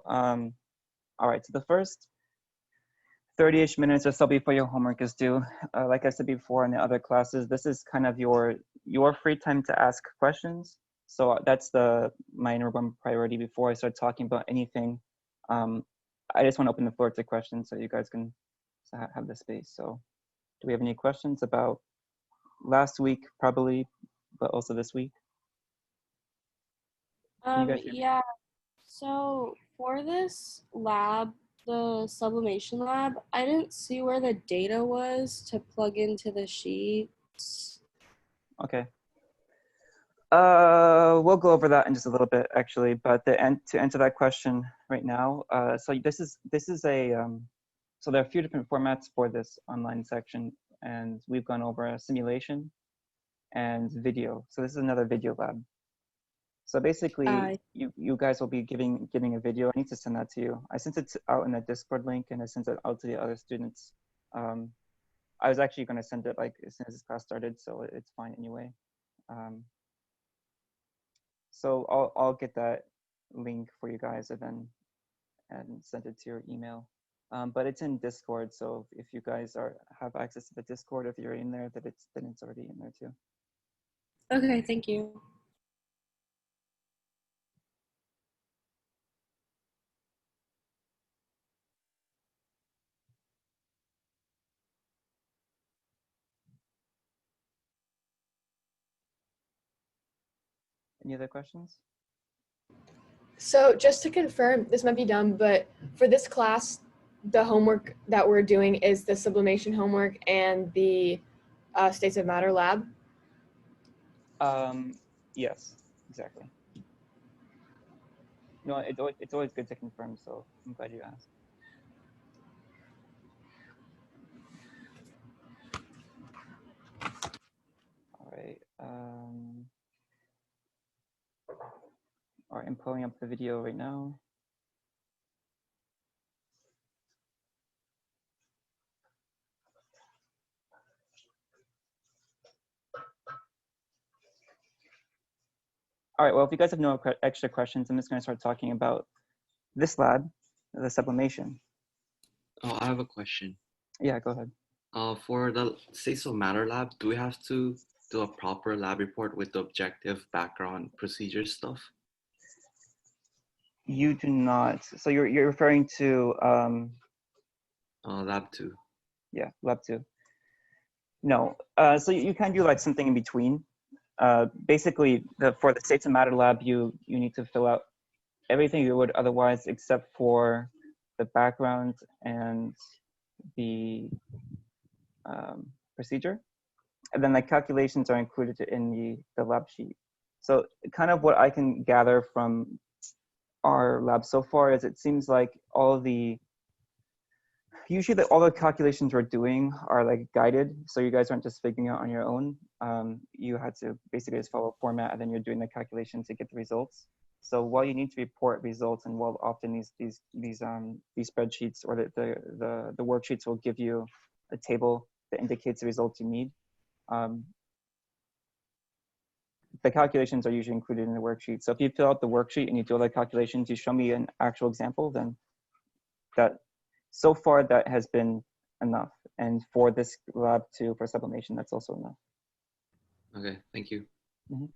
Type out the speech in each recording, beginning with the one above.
all right, so the first 30-ish minutes or so before your homework is due, like I said before in the other classes, this is kind of your free time to ask questions. So that's my number one priority before I start talking about anything. I just want to open the floor to questions so you guys can have the space. So do we have any questions about last week, probably, but also this week? Can you guys hear me? Yeah, so for this lab, the sublimation lab, I didn't see where the data was to plug into the sheets. Okay. We'll go over that in just a little bit, actually. But to answer that question right now, so this is a so there are a few different formats for this online section, and we've gone over a simulation and video. So this is another video lab. So basically, you guys will be getting a video. I need to send that to you. I sent it out in a Discord link, and I sent it out to the other students. I was actually going to send it like as soon as this class started, so it's fine anyway. So I'll get that link for you guys and send it to your email. But it's in Discord, so if you guys have access to the Discord, if you're in there, then it's already in there too. Okay, thank you. Any other questions? So just to confirm, this might be dumb, but for this class, the homework that we're doing is the sublimation homework and the states of matter lab? Yes, exactly. No, it's always good to confirm, so I'm glad you asked. All right. All right, I'm pulling up the video right now. All right, well, if you guys have no extra questions, I'm just going to start talking about this lab, the sublimation. Oh, I have a question. Yeah, go ahead. For the states of matter lab, do we have to do a proper lab report with the objective background procedure stuff? You do not. So you're referring to lab 2. Yeah, lab 2. No. So you can do like something in between. Basically, for the states of matter lab, you need to fill out everything you would otherwise, except for the background and the procedure, and then the calculations are included in the lab sheet. So kind of what I can gather from our lab so far is it seems like usually all the calculations we're doing are like guided, so you guys aren't just figuring out on your own. You had to basically just follow a format, and then you're doing the calculations to get the results. So while you need to report results, and while often these spreadsheets or the worksheets will give you a table that indicates the results you need, the calculations are usually included in the worksheet. So if you fill out the worksheet and you do all the calculations, you show me an actual example, then so far that has been enough. And for this lab too, for sublimation, that's also enough. Okay, thank you. Mm-hmm.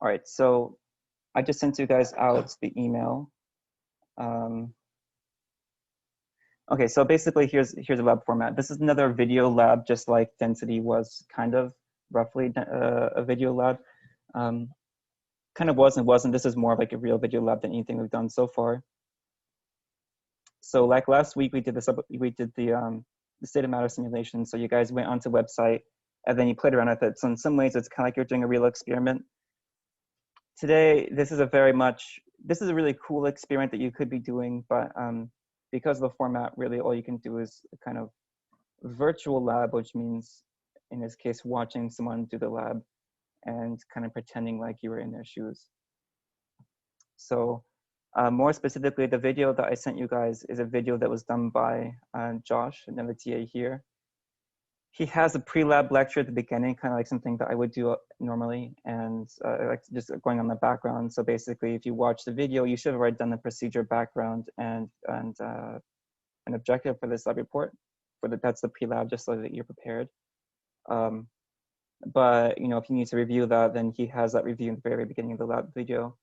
All right, so I just sent you guys out the email. Okay, so basically here's a lab format. This is another video lab, just like density was kind of roughly a video lab. Kind of was and wasn't. This is more of like a real video lab than anything we've done so far. So like last week, we did the state of matter simulation. So you guys went onto the website and then you played around with it. So in some ways, it's kind of like you're doing a real experiment. Today, this is a really cool experiment that you could be doing, but because of the format, really all you can do is a kind of virtual lab, which means in this case, watching someone do the lab and kind of pretending like you were in their shoes. So more specifically, the video that I sent you guys is a video that was done by Josh, another TA here. he has a pre-lab lecture at the beginning, kind of like something that I would do normally, and like just going on the background. So basically, if you watch the video, you should have already done the procedure background and an objective for this lab report. That's the pre-lab, just so that you're prepared. But you know, if you need to review that, then he has that review in the very beginning of the lab video.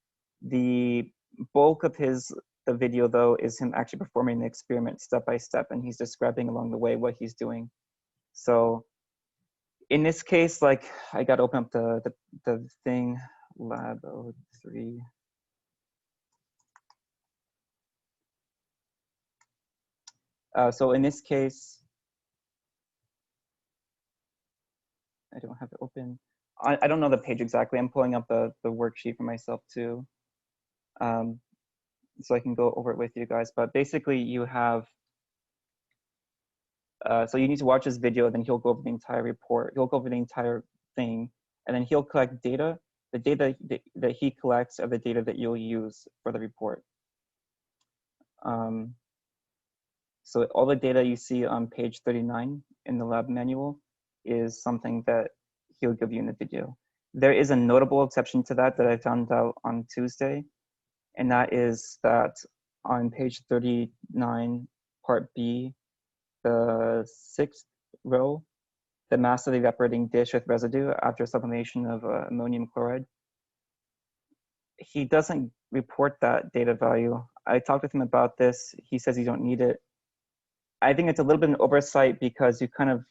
The bulk of the video, though, is him actually performing the experiment step by step, and he's describing along the way what he's doing. So in this case, like, I got to open up the thing, lab 03. So in this case, I don't have it open. I don't know the page exactly. I'm pulling up the worksheet for myself too. So I can go over it with you guys. But basically you have, so you need to watch this video, then he'll go over the entire report. He'll go over the entire thing, and then he'll collect data. The data that he collects are the data that you'll use for the report. So all the data you see on page 39 in the lab manual is something that he'll give you in the video. There is a notable exception to that I found out on Tuesday, and that is that on page 39, part B, the 6th row, the mass of the evaporating dish with residue after sublimation of ammonium chloride, he doesn't report that data value. I talked with him about this. He says you don't need it. I think it's a little bit an oversight because you kind of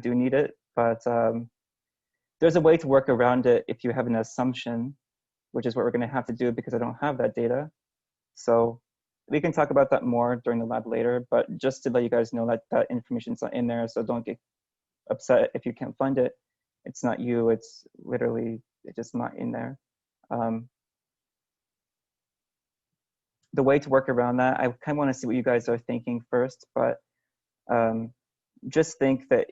do need it, but there's a way to work around it if you have an assumption, which is what we're going to have to do because I don't have that data. So we can talk about that more during the lab later, but just to let you guys know that that information's not in there, so don't get upset if you can't find it. It's not you, it's literally, it's just not in there. The way to work around that, I kind of want to see what you guys are thinking first, but just think that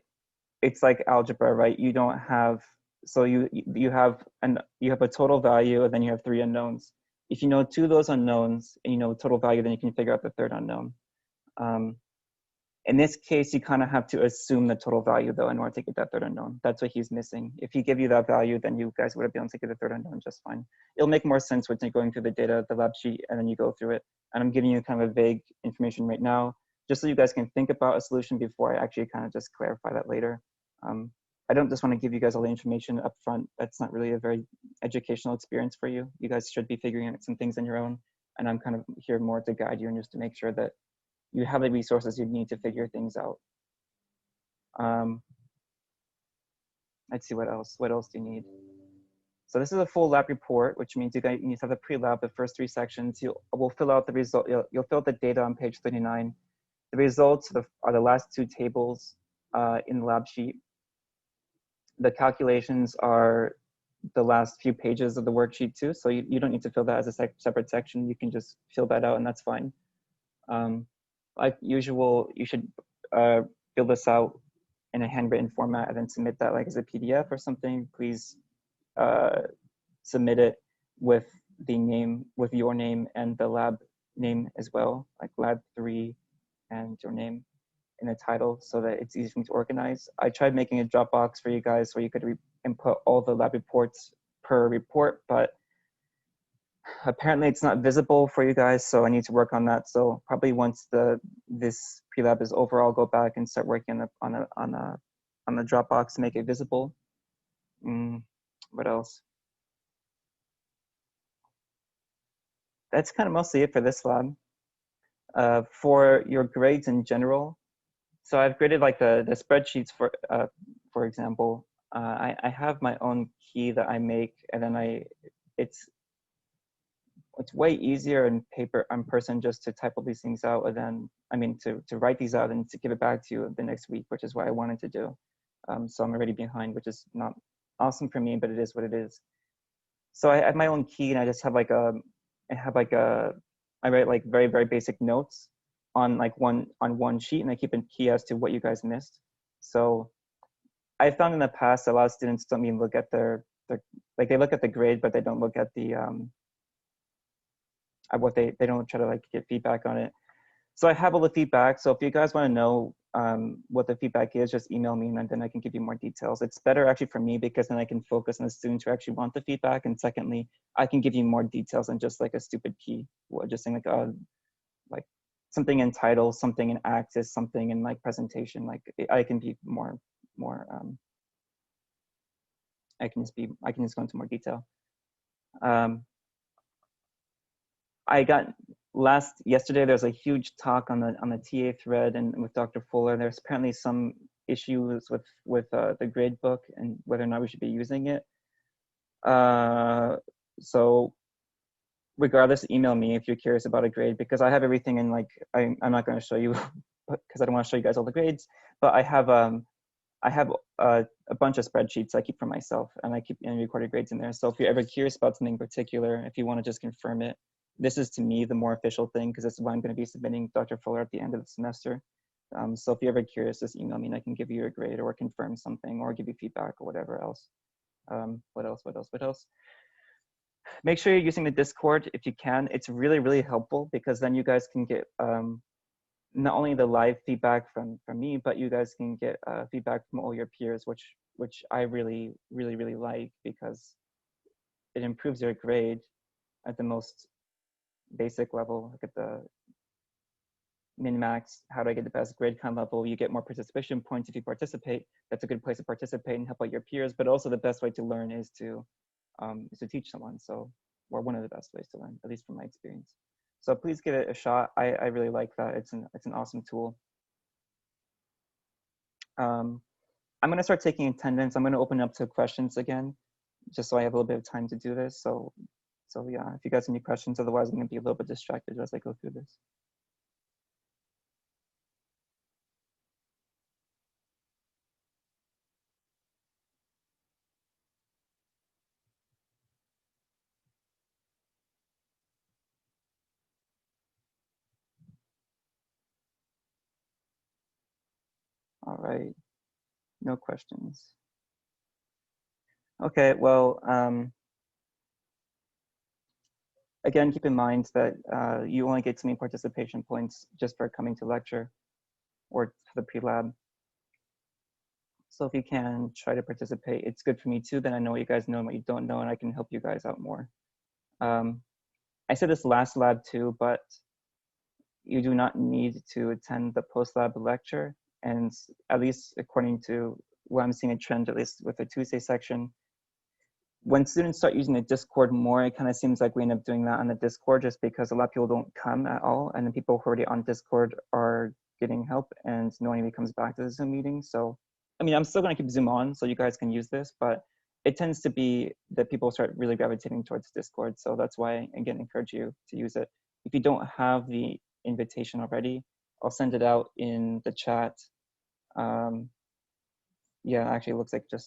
it's like algebra, right? You don't have, so you have a total value, and then you have 3 unknowns. If you know 2 of those unknowns and you know total value, then you can figure out the 3rd unknown. In this case, you kind of have to assume the total value though in order to get that 3rd unknown. That's what he's missing. If he give you that value, then you guys would have been able to get the 3rd unknown just fine. It'll make more sense when you're going through the data, the lab sheet, and then you go through it. And I'm giving you kind of a vague information right now, just so you guys can think about a solution before I actually kind of just clarify that later. I don't just want to give you guys all the information up front. That's not really a very educational experience for you. You guys should be figuring out some things on your own. And I'm kind of here more to guide you and just to make sure that you have the resources you need to figure things out. Let's see what else. What else do you need? So this is a full lab report, which means you guys need to have the pre-lab, the first 3 sections. We'll fill out the result. You'll fill out the data on page 39. The results are the last 2 tables in the lab sheet. The calculations are the last few pages of the worksheet too. So you don't need to fill that as a separate section. You can just fill that out and that's fine. Like usual, you should fill this out in a handwritten format and then submit that like as a PDF or something. Please submit it with the name, with your name and the lab name as well, like lab 3 and your name in the title so that it's easy for me to organize. I tried making a Dropbox for you guys so you could input all the lab reports per report, but apparently it's not visible for you guys, so I need to work on that. So probably once this pre-lab is over, I'll go back and start working on the Dropbox to make it visible. What else? That's kind of mostly it for this lab. For your grades in general, so I've graded like the spreadsheets for example. I have my own key that I make, and then it's way easier in paper in person just to type all these things out, and then to write these out and to give it back to you the next week, which is what I wanted to do. So I'm already behind, which is not awesome for me, but it is what it is. So I have my own key, and I just have I write like very, very basic notes on one sheet, and I keep a key as to what you guys missed. So I found in the past a lot of students don't even look at like they look at the grade, but they don't look at the what they don't try to like get feedback on it. So I have all the feedback. So if you guys want to know what the feedback is, just email me and then I can give you more details. It's better actually for me because then I can focus on the students who actually want the feedback. And secondly, I can give you more details than just like a stupid key. Just saying like something in title, something in axis, something in like presentation. Like I can be more I can just go into more detail. I got yesterday. There's a huge talk on the TA thread and with Dr. Fuller. There's apparently some issues with the grade book and whether or not we should be using it. So regardless, email me if you're curious about a grade because I have everything in like I'm not going to show you because I don't want to show you guys all the grades, but I have a bunch of spreadsheets I keep for myself and I keep recorded grades in there. So if you're ever curious about something in particular, if you want to just confirm it, this is to me the more official thing because this is what I'm going to be submitting Dr. Fuller at the end of the semester. So if you're ever curious, just email me and I can give you a grade or confirm something or give you feedback or whatever else. What else? Make sure you're using the Discord if you can. It's really, really helpful because then you guys can get not only the live feedback from me, but you guys can get feedback from all your peers, which I really, really, really like because it improves your grade at the most basic level. Look at the min-max, how do I get the best grade kind of level. You get more participation points if you participate. That's a good place to participate and help out your peers, but also the best way to learn is to teach someone. So, or one of the best ways to learn, at least from my experience. So please give it a shot. I really like that. It's an awesome tool. I'm going to start taking attendance. I'm going to open up to questions again, just so I have a little bit of time to do this. So yeah, if you guys have any questions, otherwise I'm going to be a little bit distracted as I go through this. All right, no questions. Okay, well, again, keep in mind that you only get so many participation points just for coming to lecture or for the pre-lab. So if you can try to participate, it's good for me too. Then I know what you guys know and what you don't know, and I can help you guys out more. I said this last lab too, but you do not need to attend the post-lab lecture. And at least according to what I'm seeing a trend, at least with the Tuesday section, when students start using the Discord more, it kind of seems like we end up doing that on the Discord just because a lot of people don't come at all. And the people who are already on Discord are getting help and no one even comes back to the Zoom meeting. So, I mean, I'm still gonna keep Zoom on so you guys can use this, but it tends to be that people start really gravitating towards Discord. So that's why I, again, encourage you to use it. If you don't have the invitation already, I'll send it out in the chat. Yeah, actually it looks like I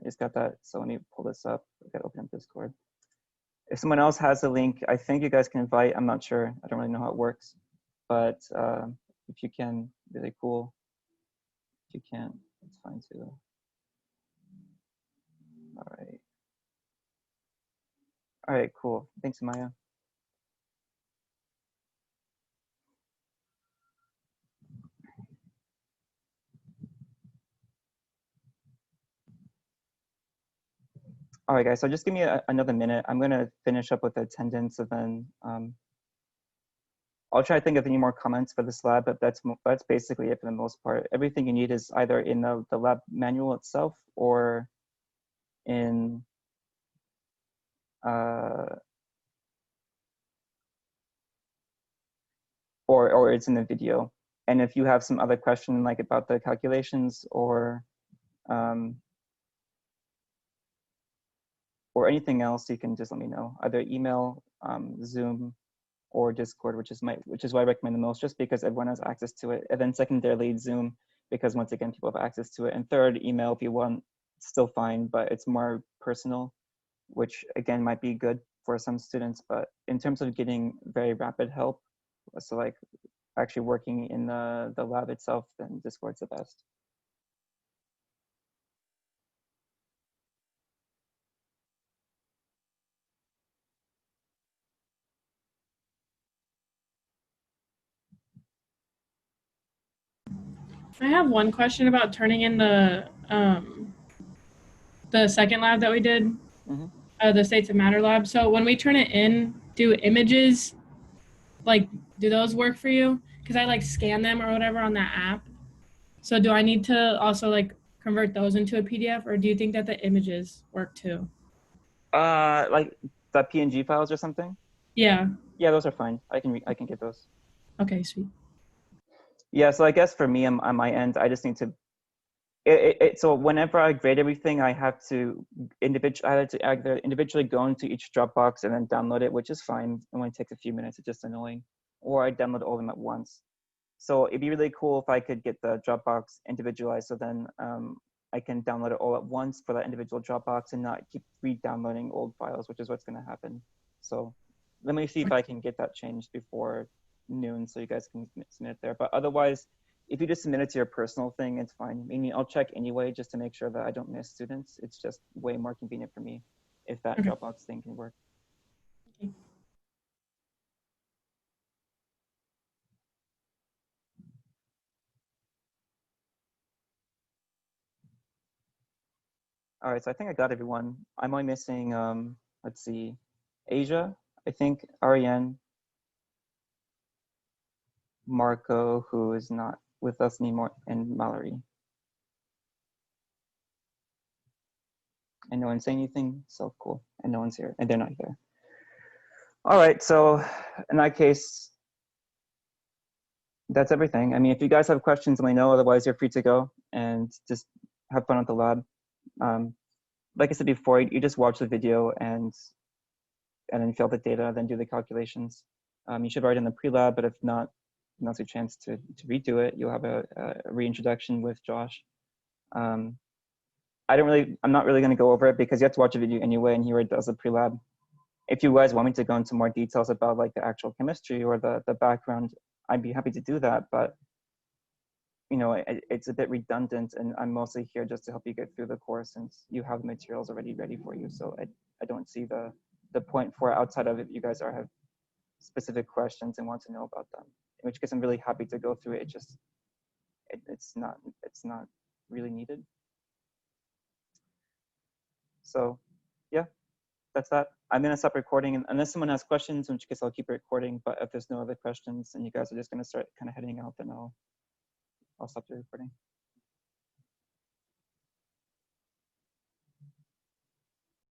just got that. So let me pull this up. I gotta open up Discord. If someone else has a link, I think you guys can invite. I'm not sure. I don't really know how it works. But if you can, really cool. If you can't, it's fine too. All right. All right, cool. Thanks, Maya. All right, guys, so just give me another minute. I'm gonna finish up with the attendance and then I'll try to think of any more comments for this lab, but that's basically it for the most part. Everything you need is either in the lab manual itself or in or it's in the video. And if you have some other question like about the calculations or anything else, you can just let me know. Either email, Zoom, or Discord, which is what I recommend the most, just because everyone has access to it. And then secondarily, Zoom, because once again, people have access to it. And third, email if you want, it's still fine, but it's more personal, which again might be good for some students. But in terms of getting very rapid help, so like actually working in the lab itself, then Discord's the best. I have one question about turning in the second lab that we did, the States of Matter lab. So when we turn it in, do images, like, do those work for you? Because I like scan them or whatever on that app. So do I need to also like convert those into a PDF, or do you think that the images work too? Like the PNG files or something? Yeah. Yeah, those are fine. I can get those. Okay, sweet. Yeah, so I guess for me on my end, I just need to. So whenever I grade everything, I have to either individually go into each Dropbox and then download it, which is fine. It only takes a few minutes. It's just annoying. Or I download all of them at once. So it'd be really cool if I could get the Dropbox individualized, so then I can download it all at once for that individual Dropbox and not keep re-downloading old files, which is what's going to happen. So let me see if I can get that changed before noon so you guys can submit it there. But otherwise, if you just submit it to your personal thing, it's fine. I mean, I'll check anyway just to make sure that I don't miss students. It's just way more convenient for me if that Dropbox thing can work. Okay. All right, so I think I got everyone. I'm only missing, let's see, Asia, I think, Ariane, Marco, who is not with us anymore, and Mallory. And no one's saying anything, so cool. And no one's here, and they're not here. All right, so in that case, that's everything. I mean, if you guys have questions, let me know. Otherwise, you're free to go and just have fun at the lab. Like I said before, you just watch the video and then fill the data, then do the calculations. You should write in the pre-lab, but if not, now's your chance to redo it. You'll have a reintroduction with Josh. I'm not really going to go over it because you have to watch a video anyway, and here it does the pre-lab. If you guys want me to go into more details about like the actual chemistry or the background, I'd be happy to do that. But you know, it's a bit redundant, and I'm mostly here just to help you get through the course since you have the materials already ready for you. So I don't see the point for it outside of if you guys have specific questions and want to know about them. In which case, I'm really happy to go through it. It's not really needed. So yeah, that's that. I'm gonna stop recording, and unless someone has questions, in which case I'll keep recording. But if there's no other questions and you guys are just gonna start kind of heading out, then I'll stop the recording.